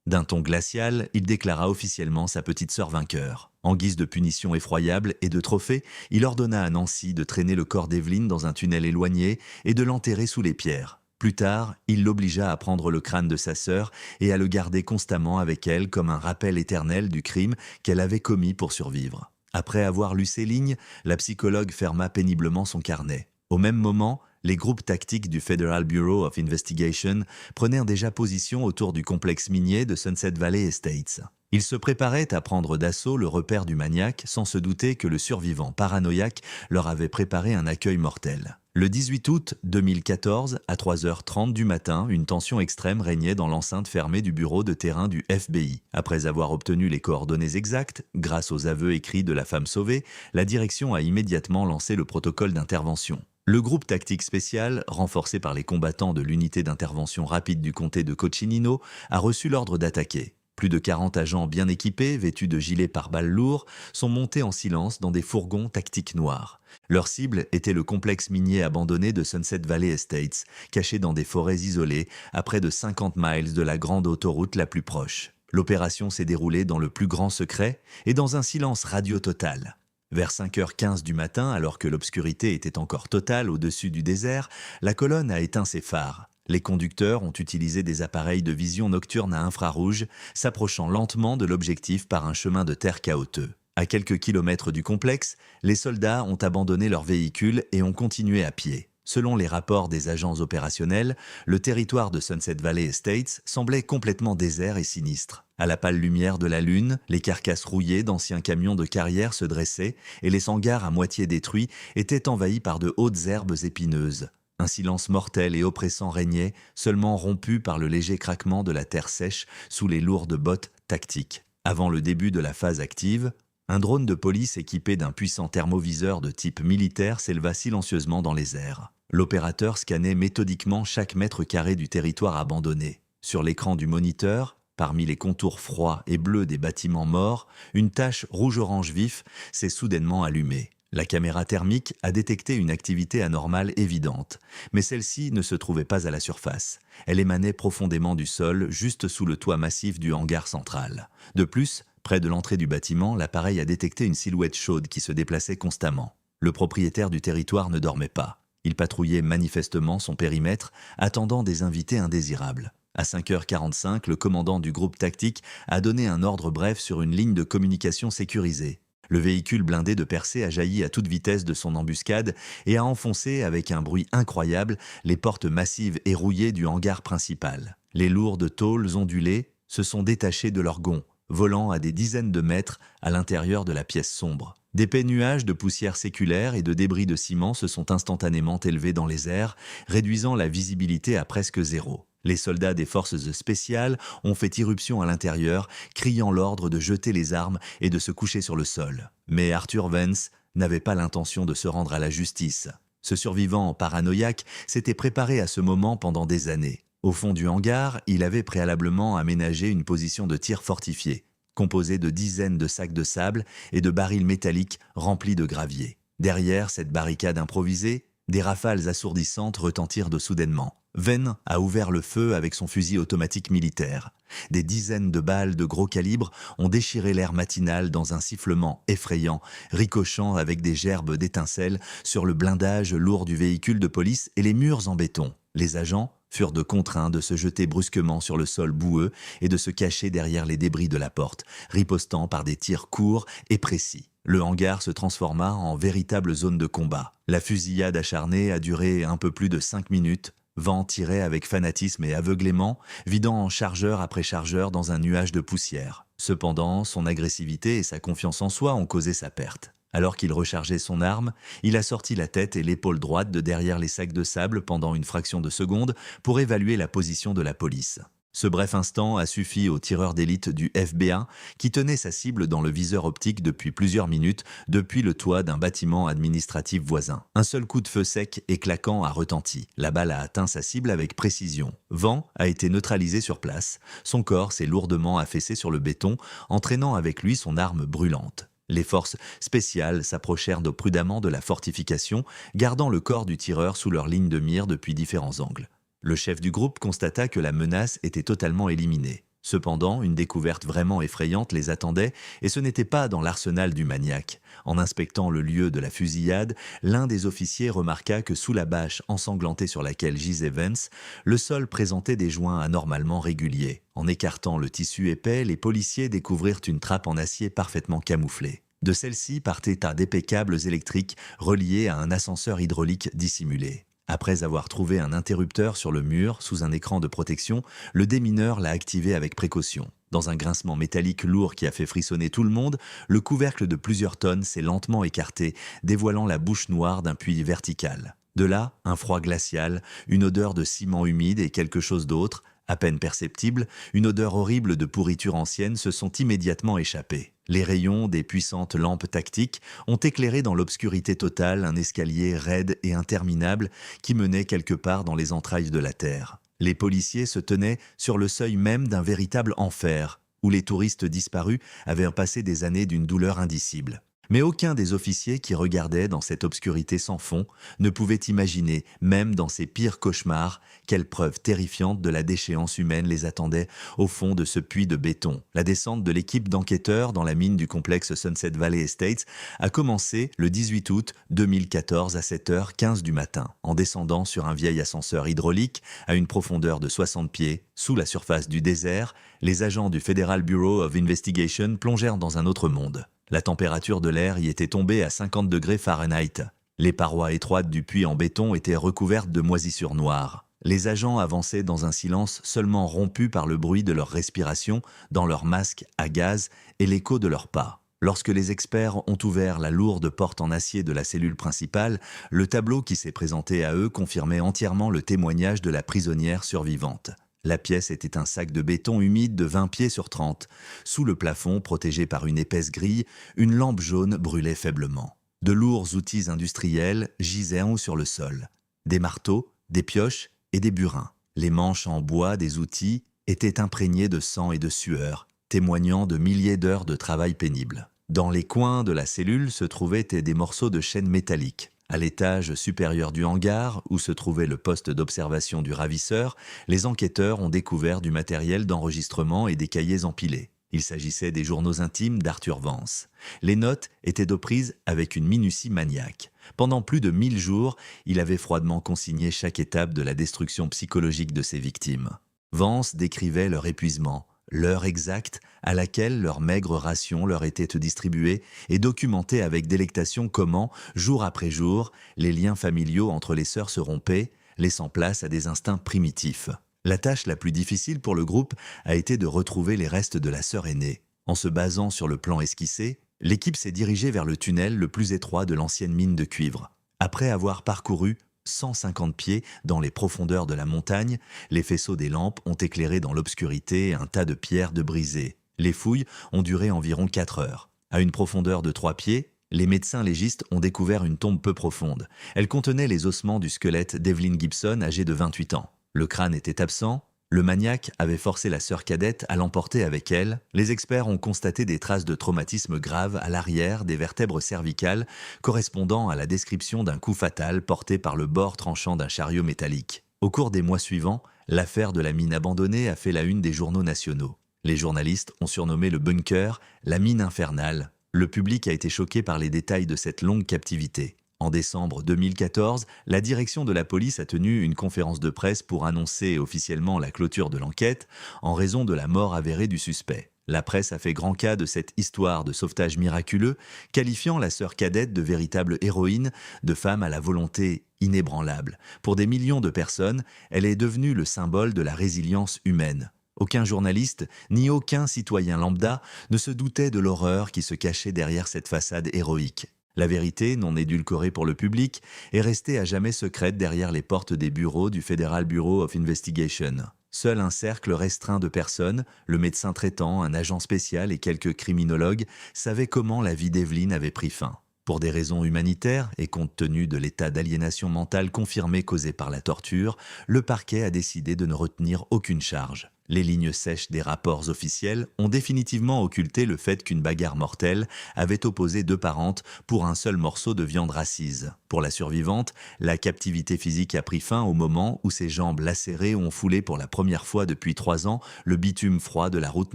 D'un ton glacial, il déclara officiellement sa petite sœur vainqueur. En guise de punition effroyable et de trophée, il ordonna à Nancy de traîner le corps d'Evelyn dans un tunnel éloigné et de l'enterrer sous les pierres. Plus tard, il l'obligea à prendre le crâne de sa sœur et à le garder constamment avec elle comme un rappel éternel du crime qu'elle avait commis pour survivre. Après avoir lu ces lignes, la psychologue ferma péniblement son carnet. Au même moment, les groupes tactiques du Federal Bureau of Investigation prenèrent déjà position autour du complexe minier de Sunset Valley Estates. Ils se préparaient à prendre d'assaut le repère du maniaque sans se douter que le survivant paranoïaque leur avait préparé un accueil mortel. Le 18 août 2014, à 3h30 du matin, une tension extrême régnait dans l'enceinte fermée du bureau de terrain du FBI. Après avoir obtenu les coordonnées exactes, grâce aux aveux écrits de la femme sauvée, la direction a immédiatement lancé le protocole d'intervention. Le groupe tactique spécial, renforcé par les combattants de l'unité d'intervention rapide du comté de Cochinnino, a reçu l'ordre d'attaquer. Plus de 40 agents bien équipés, vêtus de gilets pare-balles lourds, sont montés en silence dans des fourgons tactiques noirs. Leur cible était le complexe minier abandonné de Sunset Valley Estates, caché dans des forêts isolées à près de 50 miles de la grande autoroute la plus proche. L'opération s'est déroulée dans le plus grand secret et dans un silence radio total. Vers 5h15 du matin, alors que l'obscurité était encore totale au-dessus du désert, la colonne a éteint ses phares. Les conducteurs ont utilisé des appareils de vision nocturne à infrarouge, s'approchant lentement de l'objectif par un chemin de terre chaotique. À quelques kilomètres du complexe, les soldats ont abandonné leurs véhicules et ont continué à pied. Selon les rapports des agents opérationnels, le territoire de Sunset Valley Estates semblait complètement désert et sinistre. À la pâle lumière de la lune, les carcasses rouillées d'anciens camions de carrière se dressaient et les hangars à moitié détruits étaient envahis par de hautes herbes épineuses. Un silence mortel et oppressant régnait, seulement rompu par le léger craquement de la terre sèche sous les lourdes bottes tactiques. Avant le début de la phase active, un drone de police équipé d'un puissant thermoviseur de type militaire s'éleva silencieusement dans les airs. L'opérateur scannait méthodiquement chaque mètre carré du territoire abandonné. Sur l'écran du moniteur, parmi les contours froids et bleus des bâtiments morts, une tache rouge-orange vif s'est soudainement allumée. La caméra thermique a détecté une activité anormale évidente, mais celle-ci ne se trouvait pas à la surface. Elle émanait profondément du sol, juste sous le toit massif du hangar central. De plus, près de l'entrée du bâtiment, l'appareil a détecté une silhouette chaude qui se déplaçait constamment. Le propriétaire du territoire ne dormait pas. Il patrouillait manifestement son périmètre, attendant des invités indésirables. À 5h45, le commandant du groupe tactique a donné un ordre bref sur une ligne de communication sécurisée. Le véhicule blindé de percée a jailli à toute vitesse de son embuscade et a enfoncé avec un bruit incroyable les portes massives et rouillées du hangar principal. Les lourdes tôles ondulées se sont détachées de leurs gonds, volant à des dizaines de mètres à l'intérieur de la pièce sombre. D'épais nuages de poussière séculaire et de débris de ciment se sont instantanément élevés dans les airs, réduisant la visibilité à presque zéro. Les soldats des forces spéciales ont fait irruption à l'intérieur, criant l'ordre de jeter les armes et de se coucher sur le sol. Mais Arthur Vance n'avait pas l'intention de se rendre à la justice. Ce survivant paranoïaque s'était préparé à ce moment pendant des années. Au fond du hangar, il avait préalablement aménagé une position de tir fortifiée, composée de dizaines de sacs de sable et de barils métalliques remplis de gravier. Derrière cette barricade improvisée, des rafales assourdissantes retentirent de soudainement. Venn a ouvert le feu avec son fusil automatique militaire. Des dizaines de balles de gros calibre ont déchiré l'air matinal dans un sifflement effrayant, ricochant avec des gerbes d'étincelles sur le blindage lourd du véhicule de police et les murs en béton. Les agents furent contraints de se jeter brusquement sur le sol boueux et de se cacher derrière les débris de la porte, ripostant par des tirs courts et précis. Le hangar se transforma en véritable zone de combat. La fusillade acharnée a duré un peu plus de 5 minutes. Vent tirait avec fanatisme et aveuglément, vidant chargeur après chargeur dans un nuage de poussière. Cependant, son agressivité et sa confiance en soi ont causé sa perte. Alors qu'il rechargeait son arme, il a sorti la tête et l'épaule droite de derrière les sacs de sable pendant une fraction de seconde pour évaluer la position de la police. Ce bref instant a suffi au tireur d'élite du FB1 qui tenait sa cible dans le viseur optique depuis plusieurs minutes depuis le toit d'un bâtiment administratif voisin. Un seul coup de feu sec et claquant a retenti. La balle a atteint sa cible avec précision. Vent a été neutralisé sur place. Son corps s'est lourdement affaissé sur le béton, entraînant avec lui son arme brûlante. Les forces spéciales s'approchèrent prudemment de la fortification, gardant le corps du tireur sous leur ligne de mire depuis différents angles. Le chef du groupe constata que la menace était totalement éliminée. Cependant, une découverte vraiment effrayante les attendait et ce n'était pas dans l'arsenal du maniaque. En inspectant le lieu de la fusillade, l'un des officiers remarqua que sous la bâche ensanglantée sur laquelle gisait Vance, le sol présentait des joints anormalement réguliers. En écartant le tissu épais, les policiers découvrirent une trappe en acier parfaitement camouflée. De celle-ci partaient d'épais câbles électriques reliés à un ascenseur hydraulique dissimulé. Après avoir trouvé un interrupteur sur le mur, sous un écran de protection, le démineur l'a activé avec précaution. Dans un grincement métallique lourd qui a fait frissonner tout le monde, le couvercle de plusieurs tonnes s'est lentement écarté, dévoilant la bouche noire d'un puits vertical. De là, un froid glacial, une odeur de ciment humide et quelque chose d'autre, à peine perceptible, une odeur horrible de pourriture ancienne se sont immédiatement échappés. Les rayons des puissantes lampes tactiques ont éclairé dans l'obscurité totale un escalier raide et interminable qui menait quelque part dans les entrailles de la terre. Les policiers se tenaient sur le seuil même d'un véritable enfer, où les touristes disparus avaient passé des années d'une douleur indicible. Mais aucun des officiers qui regardaient dans cette obscurité sans fond ne pouvait imaginer, même dans ses pires cauchemars, quelle preuve terrifiante de la déchéance humaine les attendait au fond de ce puits de béton. La descente de l'équipe d'enquêteurs dans la mine du complexe Sunset Valley Estates a commencé le 18 août 2014 à 7h15 du matin, en descendant sur un vieil ascenseur hydraulique à une profondeur de 60 pieds. Sous la surface du désert, les agents du Federal Bureau of Investigation plongèrent dans un autre monde. La température de l'air y était tombée à 50 degrés Fahrenheit. Les parois étroites du puits en béton étaient recouvertes de moisissures noires. Les agents avançaient dans un silence seulement rompu par le bruit de leur respiration dans leurs masques à gaz et l'écho de leurs pas. Lorsque les experts ont ouvert la lourde porte en acier de la cellule principale, le tableau qui s'est présenté à eux confirmait entièrement le témoignage de la prisonnière survivante. La pièce était un sac de béton humide de 20 pieds sur 30. Sous le plafond, protégé par une épaisse grille, une lampe jaune brûlait faiblement. De lourds outils industriels gisaient en haut sur le sol. Des marteaux, des pioches et des burins. Les manches en bois des outils étaient imprégnées de sang et de sueur, témoignant de milliers d'heures de travail pénible. Dans les coins de la cellule se trouvaient des morceaux de chaîne métallique. À l'étage supérieur du hangar, où se trouvait le poste d'observation du ravisseur, les enquêteurs ont découvert du matériel d'enregistrement et des cahiers empilés. Il s'agissait des journaux intimes d'Arthur Vance. Les notes étaient prises avec une minutie maniaque. Pendant plus de 1000 jours, il avait froidement consigné chaque étape de la destruction psychologique de ses victimes. Vance décrivait leur épuisement, l'heure exacte à laquelle leur maigre ration leur était distribuée et documentait avec délectation comment, jour après jour, les liens familiaux entre les sœurs se rompaient, laissant place à des instincts primitifs. La tâche la plus difficile pour le groupe a été de retrouver les restes de la sœur aînée. En se basant sur le plan esquissé, l'équipe s'est dirigée vers le tunnel le plus étroit de l'ancienne mine de cuivre. Après avoir parcouru 150 pieds dans les profondeurs de la montagne, les faisceaux des lampes ont éclairé dans l'obscurité un tas de pierres de brisées. Les fouilles ont duré environ 4 heures. À une profondeur de 3 pieds, les médecins légistes ont découvert une tombe peu profonde. Elle contenait les ossements du squelette d'Evelyn Gibson, âgée de 28 ans. Le crâne était absent. Le maniaque avait forcé la sœur cadette à l'emporter avec elle. Les experts ont constaté des traces de traumatisme grave à l'arrière des vertèbres cervicales, correspondant à la description d'un coup fatal porté par le bord tranchant d'un chariot métallique. Au cours des mois suivants, l'affaire de la mine abandonnée a fait la une des journaux nationaux. Les journalistes ont surnommé le bunker la mine infernale. Le public a été choqué par les détails de cette longue captivité. En décembre 2014, la direction de la police a tenu une conférence de presse pour annoncer officiellement la clôture de l'enquête en raison de la mort avérée du suspect. La presse a fait grand cas de cette histoire de sauvetage miraculeux, qualifiant la sœur cadette de véritable héroïne, de femme à la volonté inébranlable. Pour des millions de personnes, elle est devenue le symbole de la résilience humaine. Aucun journaliste, ni aucun citoyen lambda ne se doutait de l'horreur qui se cachait derrière cette façade héroïque. La vérité, non édulcorée pour le public, est restée à jamais secrète derrière les portes des bureaux du Federal Bureau of Investigation. Seul un cercle restreint de personnes, le médecin traitant, un agent spécial et quelques criminologues, savaient comment la vie d'Evelyn avait pris fin. Pour des raisons humanitaires et compte tenu de l'état d'aliénation mentale confirmé causé par la torture, le parquet a décidé de ne retenir aucune charge. Les lignes sèches des rapports officiels ont définitivement occulté le fait qu'une bagarre mortelle avait opposé 2 parentes pour un seul morceau de viande racise. Pour la survivante, la captivité physique a pris fin au moment où ses jambes lacérées ont foulé pour la première fois depuis 3 ans le bitume froid de la route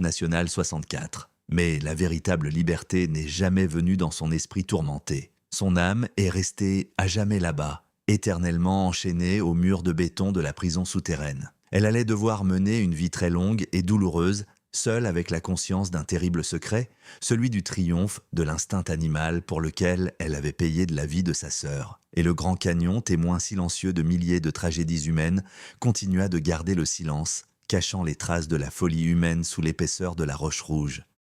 nationale 64. Mais la véritable liberté n'est jamais venue dans son esprit tourmenté. Son âme est restée à jamais là-bas, éternellement enchaînée au mur de béton de la prison souterraine. Elle allait devoir mener une vie très longue et douloureuse, seule avec la conscience d'un terrible secret, celui du triomphe de l'instinct animal pour lequel elle avait payé de la vie de sa sœur. Et le Grand Canyon, témoin silencieux de milliers de tragédies humaines, continua de garder le silence, cachant les traces de la folie humaine sous l'épaisseur de la roche rouge.